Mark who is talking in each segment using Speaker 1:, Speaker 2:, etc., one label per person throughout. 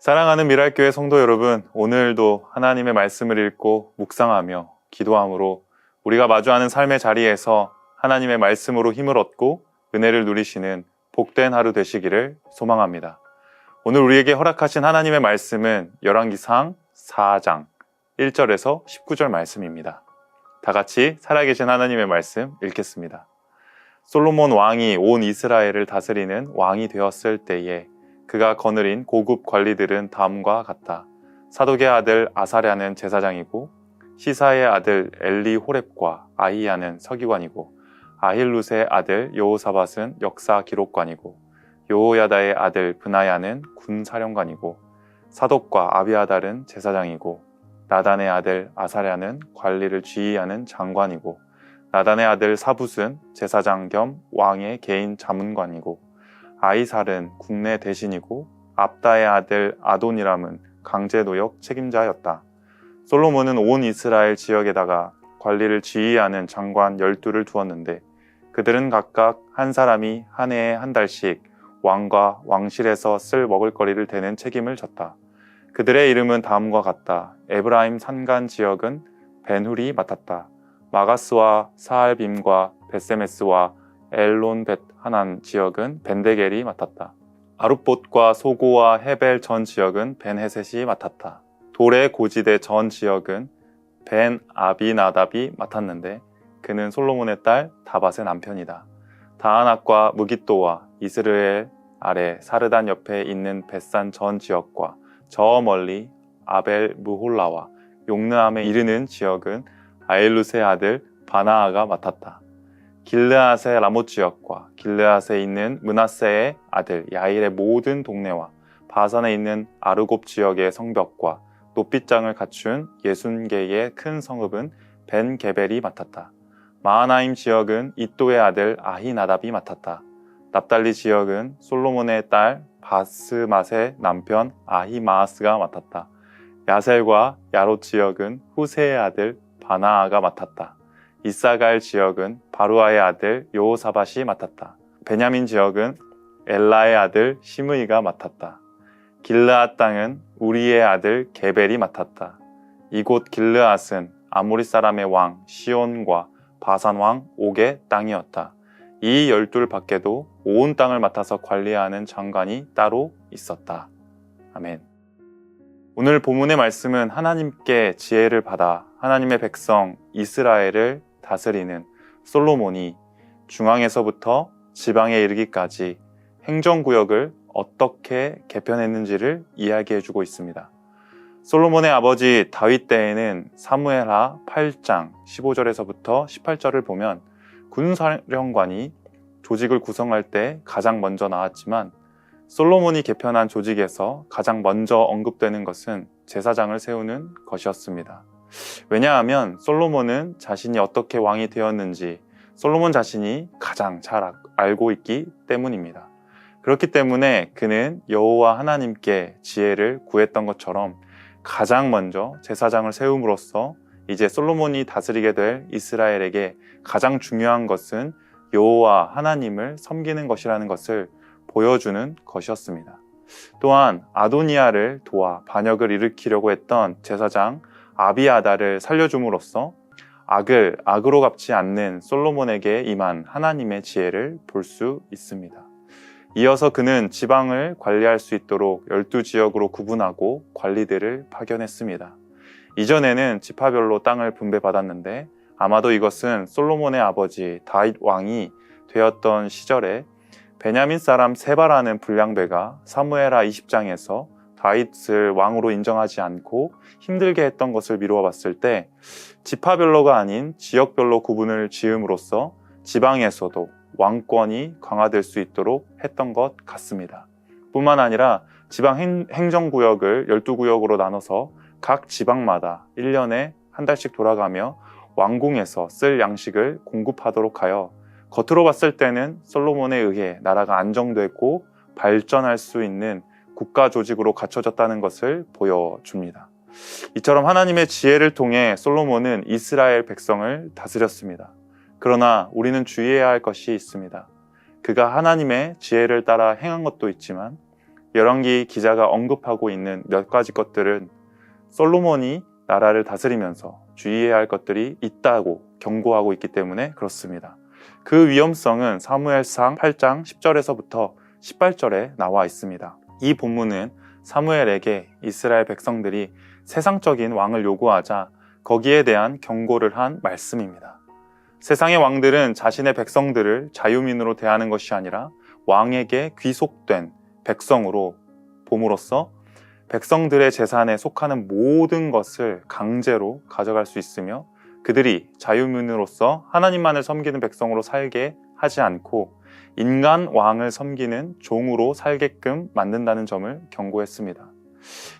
Speaker 1: 사랑하는 미랄교회 성도 여러분, 오늘도 하나님의 말씀을 읽고 묵상하며 기도함으로 우리가 마주하는 삶의 자리에서 하나님의 말씀으로 힘을 얻고 은혜를 누리시는 복된 하루 되시기를 소망합니다. 오늘 우리에게 허락하신 하나님의 말씀은 열왕기상 4장 1절에서 19절 말씀입니다. 다 같이 살아계신 하나님의 말씀 읽겠습니다. 솔로몬 왕이 온 이스라엘을 다스리는 왕이 되었을 때에 그가 거느린 고급 관리들은 다음과 같다. 사독의 아들 아사랴는 제사장이고 시사의 아들 엘리호렙과 아히야는 서기관이고 아힐룻의 아들 여호사밧은 역사 기록관이고 여호야다의 아들 브나야는 군사령관이고 사독과 아비아달은 제사장이고 나단의 아들 아사랴는 관리를 지휘하는 장관이고 나단의 아들 사붓은 제사장 겸 왕의 개인 자문관이고 아이살은 국내 대신이고 압다의 아들 아도니람은 강제노역 책임자였다. 솔로몬은 온 이스라엘 지역에다가 관리를 지휘하는 장관 12를 두었는데 그들은 각각 한 사람이 한 해에 한 달씩 왕과 왕실에서 쓸 먹을거리를 대는 책임을 졌다. 그들의 이름은 다음과 같다. 에브라임 산간 지역은 벤훌이 맡았다. 마가스와 사알빔과 벳세메스와 엘론 벳 하난 지역은 벤데겔이 맡았다. 아룻봇과 소고와 헤벨 전 지역은 벤헤셋이 맡았다. 돌의 고지대 전 지역은 벤 아비나답이 맡았는데 그는 솔로몬의 딸 다밧의 남편이다. 다아낙과 무깃도와 이스르엘 아래 사르단 옆에 있는 벳산 전 지역과 저 멀리 아벨 무홀라와 용르암에 이르는 지역은 아일룻의 아들 바나아가 맡았다. 길르앗의 라못 지역과 길르앗에 있는 므낫세의 아들 야일의 모든 동네와 바산에 있는 아르곱 지역의 성벽과 높빗장을 갖춘 60개의 큰 성읍은 벤 게벨이 맡았다. 마하나임 지역은 이또의 아들 아히나답이 맡았다. 납달리 지역은 솔로몬의 딸 바스맛의 남편 아히마아스가 맡았다. 야셀과 야롯 지역은 후세의 아들 바나아가 맡았다. 이사갈 지역은 바루아의 아들 여호사밧이 맡았다. 베냐민 지역은 엘라의 아들 시므이가 맡았다. 길르앗 땅은 우리의 아들 게벨이 맡았다. 이곳 길르앗은 아모리 사람의 왕 시온과 바산 왕 옥의 땅이었다. 이 12 밖에도 온 땅을 맡아서 관리하는 장관이 따로 있었다. 아멘. 오늘 본문의 말씀은 하나님께 지혜를 받아 하나님의 백성 이스라엘을 다스리는 솔로몬이 중앙에서부터 지방에 이르기까지 행정구역을 어떻게 개편했는지를 이야기해주고 있습니다. 솔로몬의 아버지 다윗 때에는 사무엘하 8장 15절에서부터 18절을 보면 군사령관이 조직을 구성할 때 가장 먼저 나왔지만 솔로몬이 개편한 조직에서 가장 먼저 언급되는 것은 제사장을 세우는 것이었습니다. 왜냐하면 솔로몬은 자신이 어떻게 왕이 되었는지 솔로몬 자신이 가장 잘 알고 있기 때문입니다. 그렇기 때문에 그는 여호와 하나님께 지혜를 구했던 것처럼 가장 먼저 제사장을 세움으로써 이제 솔로몬이 다스리게 될 이스라엘에게 가장 중요한 것은 여호와 하나님을 섬기는 것이라는 것을 보여주는 것이었습니다. 또한 아도니아를 도와 반역을 일으키려고 했던 제사장 아비아달을 살려줌으로써 악을 악으로 갚지 않는 솔로몬에게 임한 하나님의 지혜를 볼 수 있습니다. 이어서 그는 지방을 관리할 수 있도록 12지역으로 구분하고 관리들을 파견했습니다. 이전에는 지파별로 땅을 분배받았는데 아마도 이것은 솔로몬의 아버지 다윗 왕이 되었던 시절에 베냐민 사람 세바라는 불량배가 사무엘하 20장에서 다윗을 왕으로 인정하지 않고 힘들게 했던 것을 미루어 봤을 때 지파별로가 아닌 지역별로 구분을 지음으로써 지방에서도 왕권이 강화될 수 있도록 했던 것 같습니다. 뿐만 아니라 지방 행정구역을 12구역으로 나눠서 각 지방마다 1년에 한 달씩 돌아가며 왕궁에서 쓸 양식을 공급하도록 하여 겉으로 봤을 때는 솔로몬에 의해 나라가 안정되고 발전할 수 있는 국가 조직으로 갖춰졌다는 것을 보여줍니다. 이처럼 하나님의 지혜를 통해 솔로몬은 이스라엘 백성을 다스렸습니다. 그러나 우리는 주의해야 할 것이 있습니다. 그가 하나님의 지혜를 따라 행한 것도 있지만 열왕기 기자가 언급하고 있는 몇 가지 것들은 솔로몬이 나라를 다스리면서 주의해야 할 것들이 있다고 경고하고 있기 때문에 그렇습니다. 그 위험성은 사무엘상 8장 10절에서부터 18절에 나와 있습니다. 이 본문은 사무엘에게 이스라엘 백성들이 세상적인 왕을 요구하자 거기에 대한 경고를 한 말씀입니다. 세상의 왕들은 자신의 백성들을 자유민으로 대하는 것이 아니라 왕에게 귀속된 백성으로 봄으로써 백성들의 재산에 속하는 모든 것을 강제로 가져갈 수 있으며 그들이 자유민으로서 하나님만을 섬기는 백성으로 살게 하지 않고 인간 왕을 섬기는 종으로 살게끔 만든다는 점을 경고했습니다.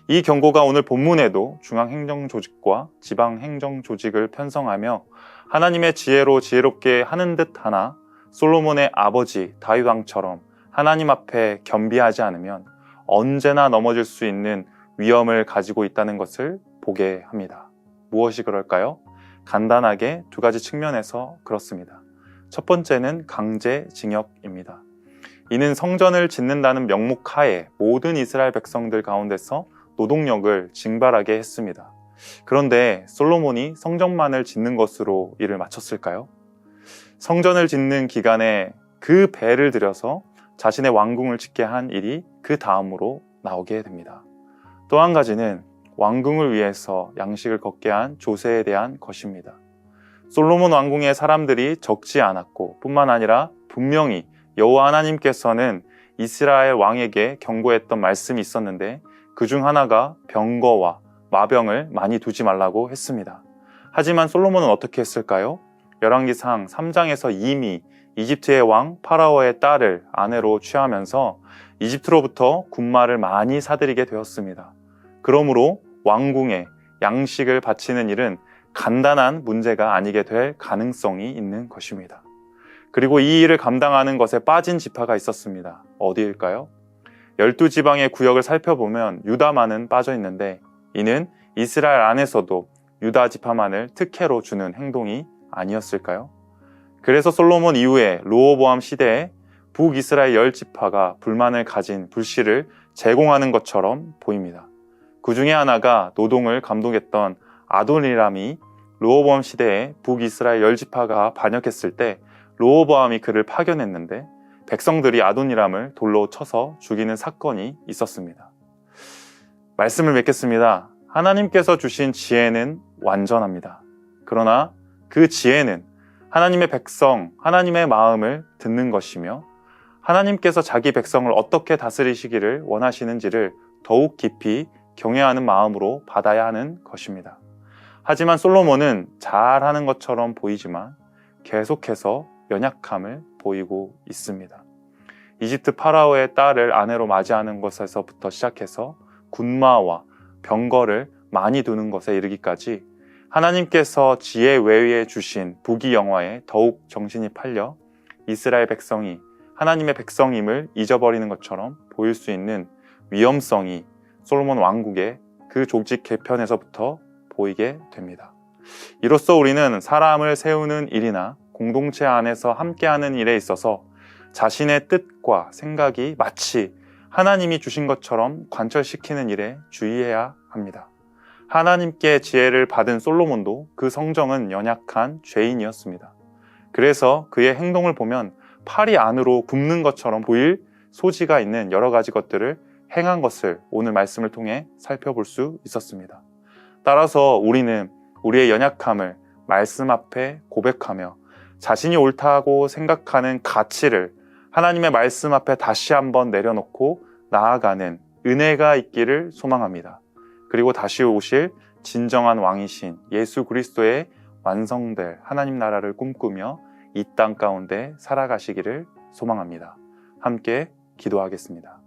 Speaker 1: 이 경고가 오늘 본문에도 중앙행정조직과 지방행정조직을 편성하며 하나님의 지혜로 지혜롭게 하는 듯 하나 솔로몬의 아버지 다윗 왕처럼 하나님 앞에 겸비하지 않으면 언제나 넘어질 수 있는 위험을 가지고 있다는 것을 보게 합니다. 무엇이 그럴까요? 간단하게 두 가지 측면에서 그렇습니다. 첫 번째는 강제징역입니다. 이는 성전을 짓는다는 명목 하에 모든 이스라엘 백성들 가운데서 노동력을 징발하게 했습니다. 그런데 솔로몬이 성전만을 짓는 것으로 일을 마쳤을까요? 성전을 짓는 기간에 그 배를 들여서 자신의 왕궁을 짓게 한 일이 그 다음으로 나오게 됩니다. 또 한 가지는 왕궁을 위해서 양식을 걷게 한 조세에 대한 것입니다. 솔로몬 왕궁의 사람들이 적지 않았고 뿐만 아니라 분명히 여호와 하나님께서는 이스라엘 왕에게 경고했던 말씀이 있었는데 그 중 하나가 병거와 마병을 많이 두지 말라고 했습니다. 하지만 솔로몬은 어떻게 했을까요? 열왕기상 3장에서 이미 이집트의 왕 파라오의 딸을 아내로 취하면서 이집트로부터 군마를 많이 사들이게 되었습니다. 그러므로 왕궁에 양식을 바치는 일은 간단한 문제가 아니게 될 가능성이 있는 것입니다. 그리고 이 일을 감당하는 것에 빠진 지파가 있었습니다. 어디일까요? 12지방의 구역을 살펴보면 유다만은 빠져 있는데 이는 이스라엘 안에서도 유다 지파만을 특혜로 주는 행동이 아니었을까요? 그래서 솔로몬 이후에 르호보암 시대에 북이스라엘 10지파가 불만을 가진 불씨를 제공하는 것처럼 보입니다. 그 중에 하나가 노동을 감독했던 아도니람이 르호보암 시대에 북이스라엘 10지파가 반역했을 때 르호보암이 그를 파견했는데 백성들이 아도니람을 돌로 쳐서 죽이는 사건이 있었습니다. 말씀을 맺겠습니다. 하나님께서 주신 지혜는 완전합니다. 그러나 그 지혜는 하나님의 백성, 하나님의 마음을 듣는 것이며 하나님께서 자기 백성을 어떻게 다스리시기를 원하시는지를 더욱 깊이 경외하는 마음으로 받아야 하는 것입니다. 하지만 솔로몬은 잘하는 것처럼 보이지만 계속해서 연약함을 보이고 있습니다. 이집트 파라오의 딸을 아내로 맞이하는 것에서부터 시작해서 군마와 병거를 많이 두는 것에 이르기까지 하나님께서 지혜 외에 주신 부귀영화에 더욱 정신이 팔려 이스라엘 백성이 하나님의 백성임을 잊어버리는 것처럼 보일 수 있는 위험성이 솔로몬 왕국의 그 조직 개편에서부터 보이게 됩니다. 이로써 우리는 사람을 세우는 일이나 공동체 안에서 함께하는 일에 있어서 자신의 뜻과 생각이 마치 하나님이 주신 것처럼 관철시키는 일에 주의해야 합니다. 하나님께 지혜를 받은 솔로몬도 그 성정은 연약한 죄인이었습니다. 그래서 그의 행동을 보면 팔이 안으로 굽는 것처럼 보일 소지가 있는 여러 가지 것들을 행한 것을 오늘 말씀을 통해 살펴볼 수 있었습니다. 따라서 우리는 우리의 연약함을 말씀 앞에 고백하며 자신이 옳다고 생각하는 가치를 하나님의 말씀 앞에 다시 한번 내려놓고 나아가는 은혜가 있기를 소망합니다. 그리고 다시 오실 진정한 왕이신 예수 그리스도의 완성될 하나님 나라를 꿈꾸며 이 땅 가운데 살아가시기를 소망합니다. 함께 기도하겠습니다.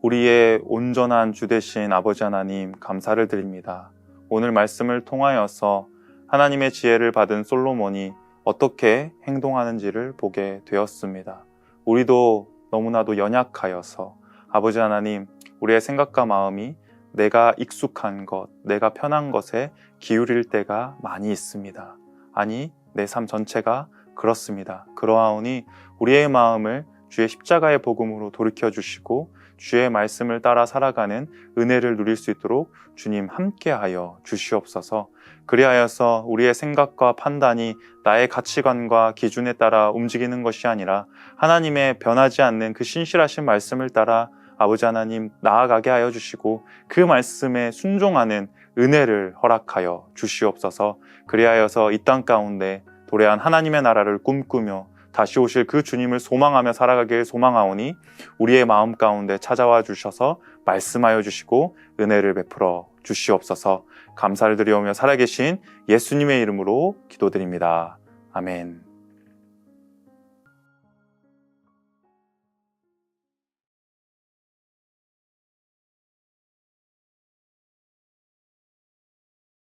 Speaker 1: 우리의 온전한 주 되신 아버지 하나님 감사를 드립니다. 오늘 말씀을 통하여서 하나님의 지혜를 받은 솔로몬이 어떻게 행동하는지를 보게 되었습니다. 우리도 너무나도 연약하여서 아버지 하나님, 우리의 생각과 마음이 내가 익숙한 것, 내가 편한 것에 기울일 때가 많이 있습니다. 아니, 내 삶 전체가 그렇습니다. 그러하오니 우리의 마음을 주의 십자가의 복음으로 돌이켜 주시고 주의 말씀을 따라 살아가는 은혜를 누릴 수 있도록 주님 함께하여 주시옵소서. 그리하여서 우리의 생각과 판단이 나의 가치관과 기준에 따라 움직이는 것이 아니라 하나님의 변하지 않는 그 신실하신 말씀을 따라 아버지 하나님 나아가게 하여 주시고 그 말씀에 순종하는 은혜를 허락하여 주시옵소서. 그리하여서 이 땅 가운데 도래한 하나님의 나라를 꿈꾸며 다시 오실 그 주님을 소망하며 살아가길 소망하오니 우리의 마음 가운데 찾아와 주셔서 말씀하여 주시고 은혜를 베풀어 주시옵소서. 감사를 드리오며 살아계신 예수님의 이름으로 기도드립니다. 아멘.